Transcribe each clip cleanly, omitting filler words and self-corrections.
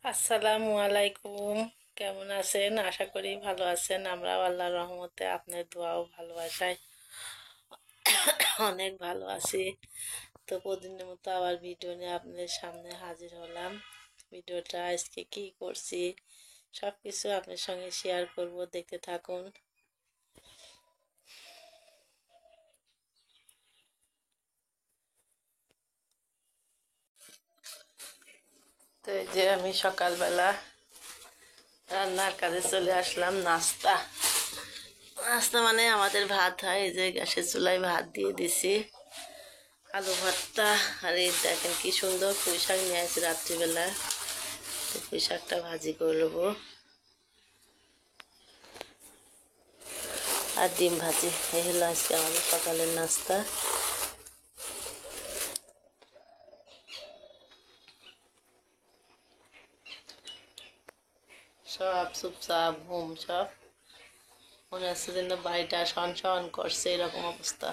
আসসালামু আলাইকুম। কেমন আছেন? আশা করি ভালো আছেন। আমরাও আল্লাহর রহমতে আপনার দোয়া ও ভালোবাসায় অনেক ভালো আছি। তো প্রতিদিনের মতো আবার ভিডিও নিয়ে আপনাদের সামনে হাজির হলাম। ভিডিওটা আজকে কি করছি সব কিছু আপনার সঙ্গে শেয়ার করব, দেখতে থাকুন। তো এই যে আমি সকালবেলা রান্নার কাজে চলে আসলাম। নাস্তা নাস্তা মানে আমাদের ভাত হয়। এই যে গ্যাসের চুলায় ভাত দিয়ে দিছি, আলু ভর্তা। আর এই দেখেন কি সুন্দর পুঁই শাক নিয়ে আসি রাত্রিবেলা। পুঁই শাকটা ভাজি করে নেবো, আর ডিম ভাজি। এই হলো আজকে আমাদের সকালের নাস্তা। সব চুপচাপ ঘুম, সব মনে হচ্ছে যেন বাড়িটা শন শন করছে, এরকম অবস্থা।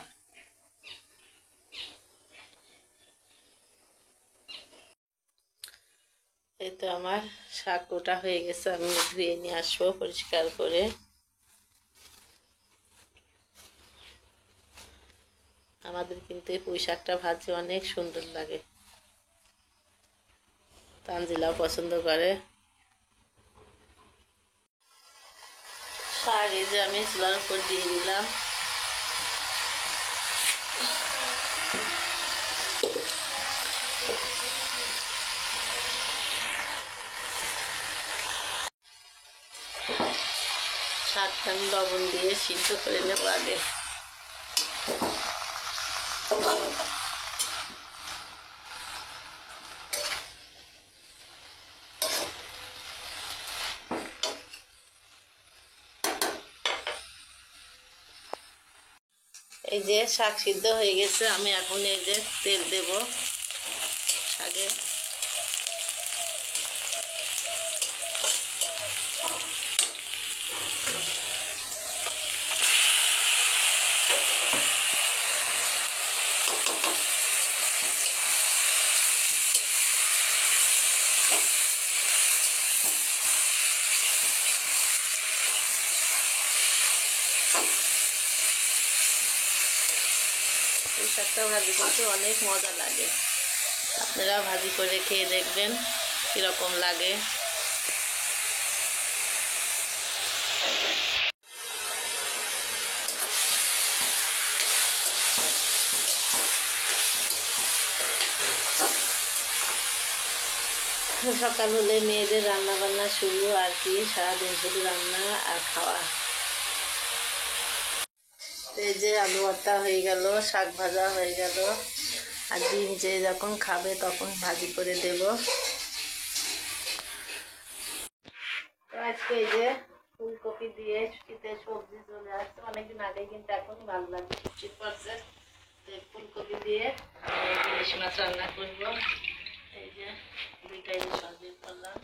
এই তো আমার শাক কোটা হয়ে গেছে, আমি ধুয়ে নিয়ে আসবো পরিষ্কার করে। আমাদের কিন্তু এই পুঁই শাকটা ভাজি অনেক সুন্দর লাগে, তানজিলাও পছন্দ করে। শাক এই যে আমি চুলার উপর দিয়ে দিলাম। শাকটা আমি লবণ দিয়ে সিদ্ধ করে নেব আগে। এই যে শাক সিদ্ধ হয়ে গেছে, আমি এখন এই যে তেল দেব শাকে। এই শাকটা ভাজি করতে অনেক মজা লাগে, আপনারা ভাজি করে খেয়ে দেখবেন কীরকম লাগে। সকাল হলে মেয়েদের রান্না বান্না শুরু, আর কি সারাদিন শুধু রান্না আর খাওয়া। এই যে আলু ভর্তা হয়ে গেল, শাক ভাজা হয়ে গেল, আর ডিম যে যখন খাবে তখন ভাজি করে দেব। তো আজকে এই যে ফুলকপি দিয়ে শীতের সবজি চলে আসছে, অনেকদিন আগে কিন্তু এখন ভালো লাগে, শীত পড়ছে। ফুলকপি দিয়ে ইলিশ মাছ রান্না করবো। এই যে দুইটা ইলিশ মাছ বের করলাম।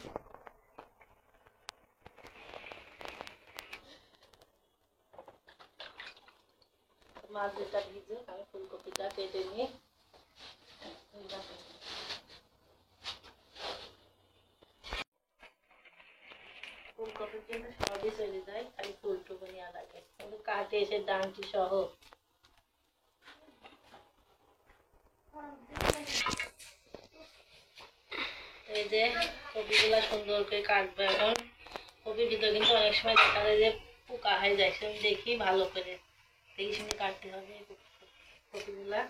মাছ যেটা ভিজে আমি ফুলকপিটা কেটে নিই। ফুলকপি কিন্তু সহজে চলে যায়, খালি ফুলটুকু নেওয়া লাগে, কিন্তু কাটে এসে ডানটি সহ। এই যে কপিগুলা সুন্দর করে কাটবো এখন। কপির ভিতরে কিন্তু অনেক সময় দেখা যায় যে পোকা হয়ে যায়, সেটা দেখি ভালো করে দেখি শুনে কাটতে হবে কপিগুলা।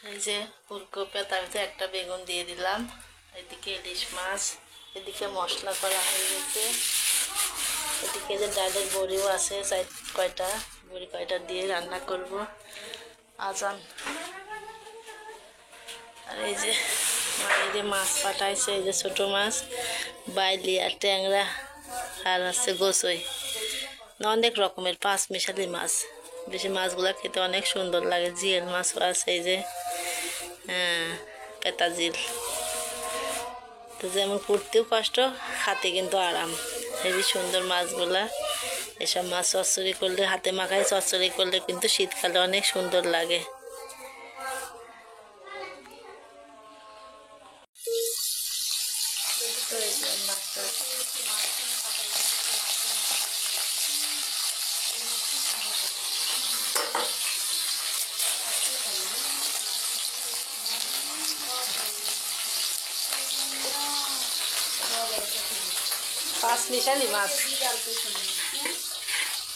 এই যে ফুলকপি, তার ভিতরে একটা বেগুন দিয়ে দিলাম। এদিকে ইলিশ মাছ, এদিকে মশলা করা হয়ে গেছে। এদিকে যে ডালের বড়িও আছে, কয়টা বড়ি কয়টা দিয়ে রান্না করব। আজান। আর এই যে মাছ পাঠাইছে, এই যে ছোটো মাছ, বাইলি আর ট্যাংরা, আর আছে গোসই, অনেক রকমের পাঁচ মিশালি মাছ। বেশি মাছগুলো খেতে অনেক সুন্দর লাগে। জিয়েল মাছও আছে, এই যে পেতা জিল। তো যেমন করতেও কষ্ট, খাতে কিন্তু আরাম। হেবি সুন্দর মাছগুলা। এসব মাছ চচ্চড়ি করলে, হাতে মাখায় চচ্চড়ি করলে কিন্তু শীতকালে অনেক সুন্দর লাগে। তো এই যে মাছটা পাঁচ মিশালি মাছ,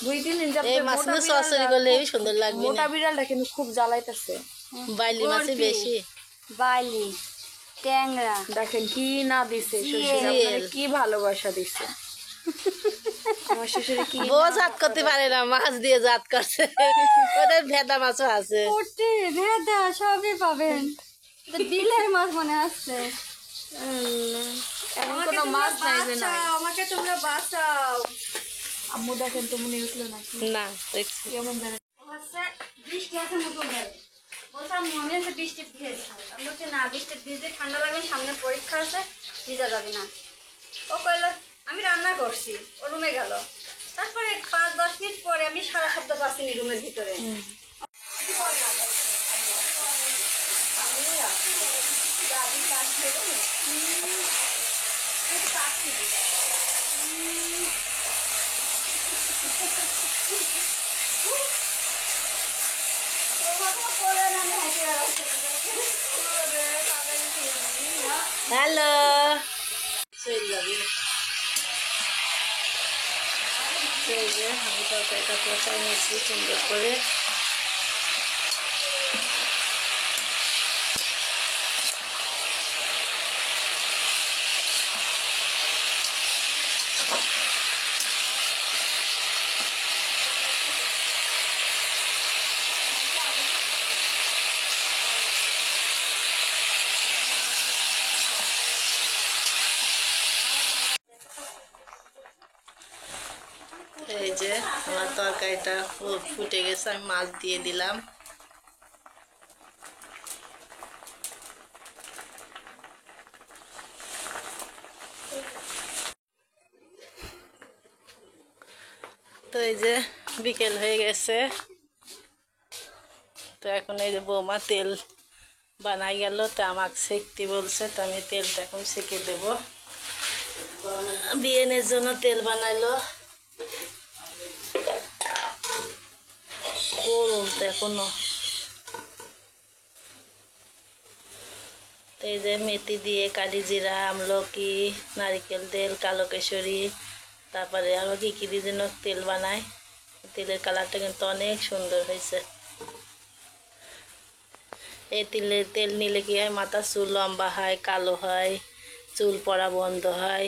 2-3 দিন এই মাছ না চচ্চড়ি করলে হেবি সুন্দর লাগবে। মোটা বিড়ালটা কিন্তু খুব জ্বালাইতেছে। বাইলি মাছই বেশি। বাইলি, ট্যাংরা দেখেন কি না দিছে, শ্বশুর কি ভালোবাসা দিছে। আমার শ্বশুরে কি বউ জাত করতে পারে না, মাছ দিয়ে জাত করছে। ওদের ভেদা মাছও আছে। ওটে ভেদা সবই পাবেন, বিলের মাছ মনে আসছে। এমন কোনো মাছ নাই যে নাই। আমাকে তোমরা বাঁচাও। আম্মু দেখেন তো মনে উঠলো নাকি? না দেখছি কেমন জানে বৃষ্টি আছে মতো ধরে বলতাম মনে হচ্ছে বৃষ্টি ভিজে। আমি বলছি না, বৃষ্টি ভিজে ঠান্ডা লাগবে, সামনে পরীক্ষা আছে, ভিজা যাবে না। ও কইল আমি রান্না করছি, ও রুমে গেল। তারপরে 5-10 মিনিট পরে আমি সারা শব্দ পাচ্ছিনি রুমের ভিতরে। হ্যালো, আমি তরকারিটা কষাই নিচ্ছি সুন্দর করে। এই যে আমার তরকারিটা ফুটে গেছে, আমি মাছ দিয়ে দিলাম। তো এই যে বিকেল হয়ে গেছে, তো এখন এই যে বৌমা তেল বানাই গেল, তো আমাকে সেঁকতে বলছে, তো আমি তেলটা এখন সেঁকে দেব। বিয়েনের জন্য তেল বানাইলো, গরম তো এখনো। তো এই যে মেথি দিয়ে কালি জিরা, আমলকি, নারিকেল তেল, কালো কেশরি, তারপরে আরও কী কী দিয়ে যেন তেল বানায়। তেলের কালারটা কিন্তু অনেক সুন্দর হয়েছে। এই তেল নিলে কি হয়, মাথার চুল লম্বা হয়, কালো হয়, চুল পড়া বন্ধ হয়।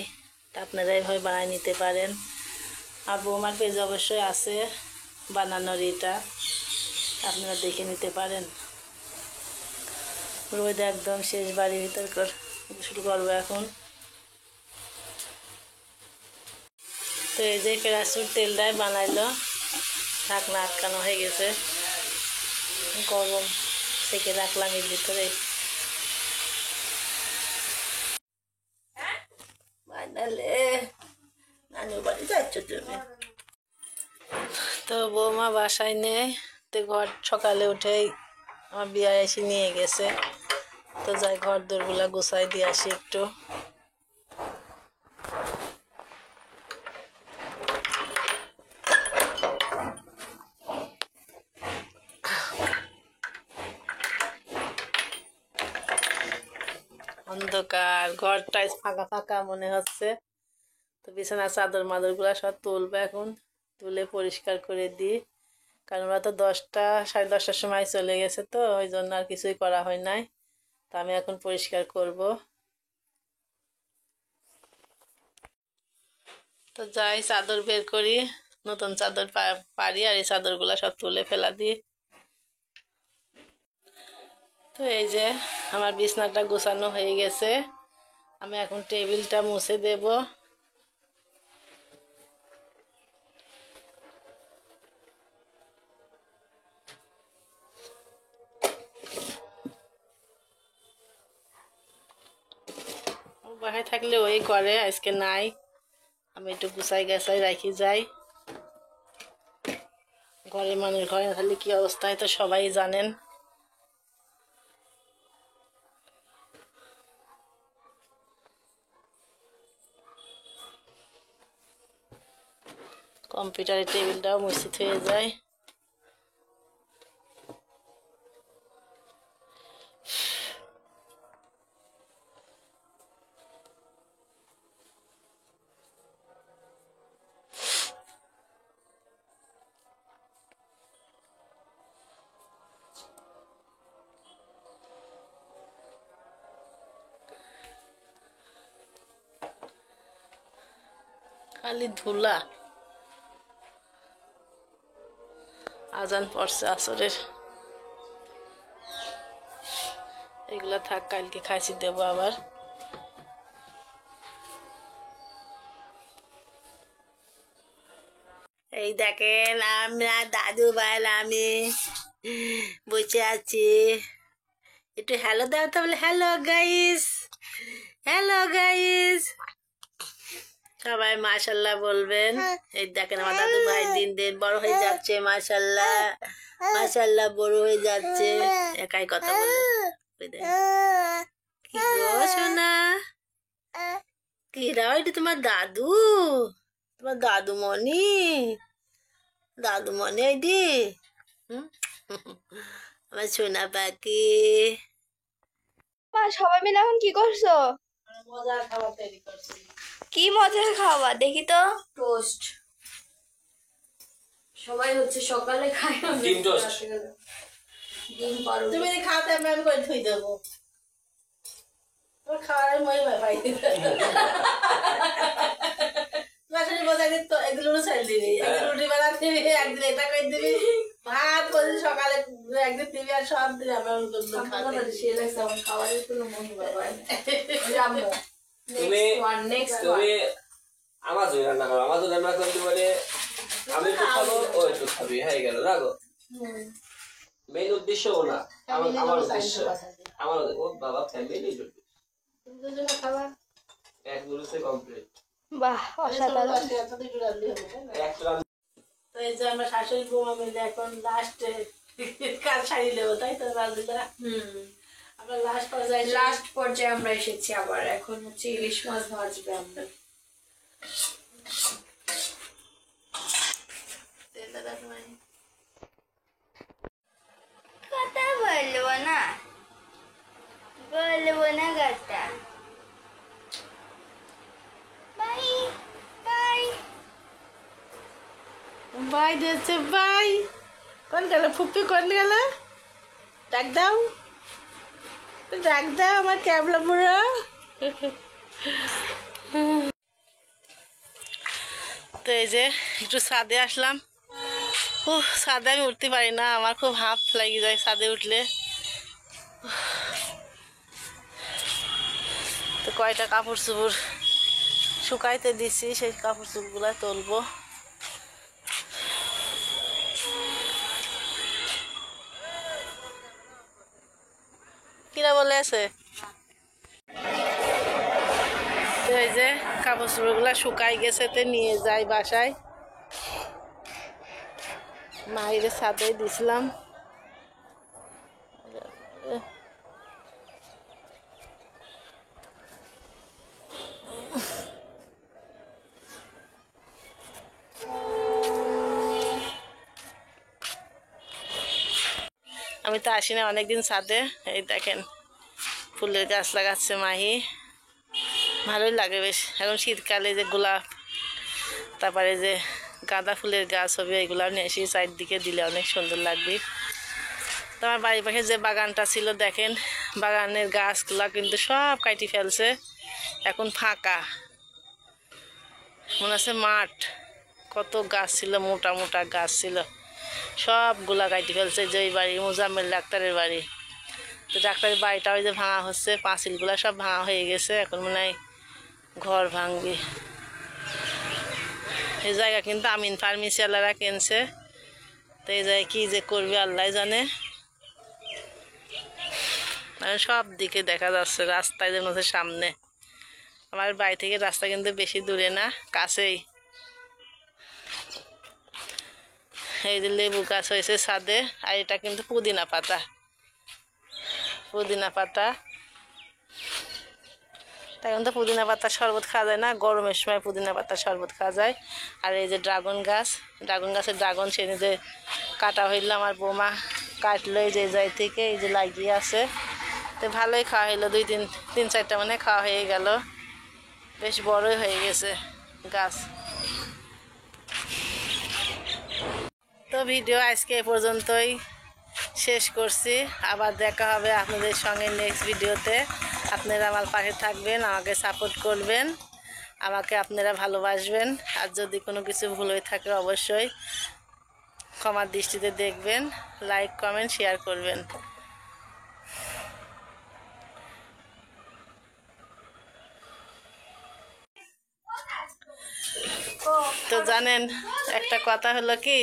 তা আপনারা এইভাবে বানিয়ে নিতে পারেন। আর বৌমার পেজ অবশ্যই আছে বানানোর, এটা আপনারা দেখে নিতে পারেন। রোদ একদম শেষ, বাড়ির ভিতর শুরু করবো এখন। তো এই যে পেঁয়াজুর তেলটাই বানাইলো, ঢাকনা আটকানো হয়ে গেছে, গরম সেকে রাখলাম এর ভিতরে। বানালে নানুর বাড়ি যাচ্ছ তুমি? তো বৌমা বাসায় নেই, তো ঘর সকালে উঠেই আমার বিয়ে এসে নিয়ে গেছে। তো যাই ঘর দোরগুলা গুছাই দিয়ে আসি একটু। অন্ধকার, ঘরটাই ফাঁকা ফাঁকা মনে হচ্ছে। তো বিছানার চাদর মাদরগুলো সব তুলবে এখন, তুলে পরিষ্কার করে দিই। কারণ ওরা তো 10টা 10:30টার সময় চলে গেছে, তো ওই জন্য আর কিছুই করা হয় নাই। তো আমি এখন পরিষ্কার করব। তো যাই চাদর বের করি, নতুন চাদর পারি, আর এই চাদরগুলো সব তুলে ফেলা দিই। তো এই যে আমার বিছনাটা গোছানো হয়ে গেছে, আমি এখন টেবিলটা মুছে দেব। বাসায় থাকলে ওই করে, আজকে নাই, আমি একটু গুছাই গাছাই রাখি যাই। ঘরে মানুষ ঘরে থাকলে কি অবস্থা হয় তো সবাই জানেন। কম্পিউটারের টেবিলটাও মসজিদ হয়ে যায়। খালি ধুলা। আজান পড়ছে আসরের। এগুলা থাক, কালকে খাইছি দেবো আবার। এই দেখেন আমরা দাদু ভাই আমি বসে আছি। একটু হ্যালো দাও তো, বলে হ্যালো গাইস, হ্যালো গাইস। সবাই মাশাল্লাহ বলবেন। এই দেখেন আমার দাদু ভাই দিন দিন বড় হয়ে যাচ্ছে, মাশাল্লাহ মাশাল্লাহ বড় হয়ে যাচ্ছে। একাই কথা বলে। কি গো সোনা, কি রাও, এটা তোমার দাদু, তোমার দাদুমণি, দাদুমণি এইদি আমার সোনা পাখি। মা সবাই মিলে এখন কি করছো? মজার খাবার তৈরি করছি। কি মজার খাবার দেখি তো? টোস্ট। সবাই হচ্ছে সকালে খায় ডিম টোস্ট। ডিম পাউরুটি। তুমি খাওয়াতে আমি করে ধুই দেবো। তোমার খাওয়ার মই ভাই মাঝে বোঝা দিত, একদিন রুটি চাল দিবি, একদিন রুটি বেলা দিবি, একদিন এটা করে দিবি, ভাত করে সকালে একদিন দিবি, আর সব দিন আমার খাওয়ারের কোনো মন তুমি আমাজন রান্না করো, আমাজন রান্না করতে বলে আমি একটু খাবো, ও একটু খাবি, হয়ে গেল। রাখো, মেইন উদ্দেশ্য ও না, আমার উদ্দেশ্য, আমার ও বাবা ফ্যামিলি খাবার এক গুরুতে কমপ্লিট। বাহ অসাধারণ। তো এই যে আমরা শাশুড়ি বৌমা মিলে এখন লাস্টে কাজ সারিয়ে দেবো, তাই তো রাজুদা? আমরা লাস্ট পর্যায়ে আমরা এসেছি। আবার এখন হচ্ছে ইলিশ মাছ ভাজবে আমরা। কথা বলবো না, বলবো না কথা। বাই বাই বাই দিয়েছে, বাই। কোন গেল ফুপি, কোন গেল? ডাক দাও, ডাক দাও আমার ক্যাবলা বুড়ো। তো এই যে একটু ছাদে আসলাম। ছাদে আমি উঠতে পারি না, আমার খুব হাঁপ লেগে যায় ছাদে উঠলে। তো কয়টা কাপড় চোপড় শুকাইতে দিছি, সেই কাপড় চোপড়গুলা তুলবো। কিরা বলে আছে? তো এই যে কাপড় চোপড়গুলা শুকাই গেছে, তে নিয়ে যাই বাসায়। মাহিরে ছাদে দিছিলাম। আমি তো আসি না অনেকদিন ছাদে। এই দেখেন ফুলের গাছ লাগাচ্ছে মাহি, ভালোই লাগে বেশ। এখন শীতকালে যে গোলাপ, তারপরে যে গাঁদা ফুলের গাছ হবে, এগুলো নিয়ে এসে চারদিকে দিলে অনেক সুন্দর লাগবে। তো আমার বাড়ির পাশে যে বাগানটা ছিল দেখেন, বাগানের গাছগুলা কিন্তু সব কাটি ফেলছে, এখন ফাঁকা মনে আছে। মাঠ, কত গাছ ছিল, মোটা মোটা গাছ ছিল, সবগুলা কাটি ফেলছে। যে ওই বাড়ি মোজাম্মেল ডাক্তারের বাড়ি, তো ডাক্তারের বাড়িটা ওই যে ভাঙা হচ্ছে, পাঁচিলগুলা সব ভাঙা হয়ে গেছে, এখন মনে হয় ঘর ভাঙবে। এই জায়গা কিন্তু আমিন ফার্মেসিওয়ালারা কিনছে, তো এই জায়গায় কী যে করবে আল্লাহ জানে। সব দিকে দেখা যাচ্ছে রাস্তায় যেন সামনে আমার বাড়ি থেকে রাস্তা কিন্তু বেশি দূরে না, কাছেই। এই যে লেবু গাছ হয়েছে ছাদে, আর এটা কিন্তু পুদিনা পাতা। পুদিনা পাতা, এখন তো পুদিনা পাতার শরবত খাওয়া যায় না, গরমের সময় পুদিনা পাতার শরবত খাওয়া যায়। আর এই যে ড্রাগন গাছ, ড্রাগন গাছের ড্রাগন সেনে যে কাটা হইলো, আমার বৌমা কাটলো এই যে যাই থেকে, এই যে লাগিয়ে আছে। তো ভালোই খাওয়া হইলো, তিন চারটা মানে খাওয়া হয়ে গেল, বেশ বড়ই হয়ে গেছে গাছ। তো ভিডিও আজকে এ পর্যন্তই শেষ করছি। আবার দেখা হবে আপনাদের সঙ্গে নেক্সট ভিডিওতে। আপনারা আমার পাশে থাকবেন, আমাকে সাপোর্ট করবেন, আমাকে আপনারা ভালোবাসবেন। আর যদি কোনো কিছু ভুল হয়ে থাকে অবশ্যই ক্ষমার দৃষ্টিতে দেখবেন। লাইক, কমেন্ট, শেয়ার করবেন। তো জানেন একটা কথা হলো কি,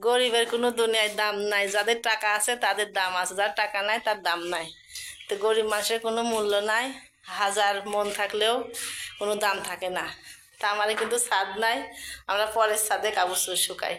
গরিবের কোনো দুনিয়ায় দাম নাই। যাদের টাকা আছে তাদের দাম আছে, যার টাকা নাই তার দাম নাই। তো গরিব মানুষের কোনো মূল্য নাই, হাজার মন থাকলেও কোনো দাম থাকে না। তা আমাদের কিন্তু ছাদ নাই, আমরা পরের ছাদে কাপড় শুকাই।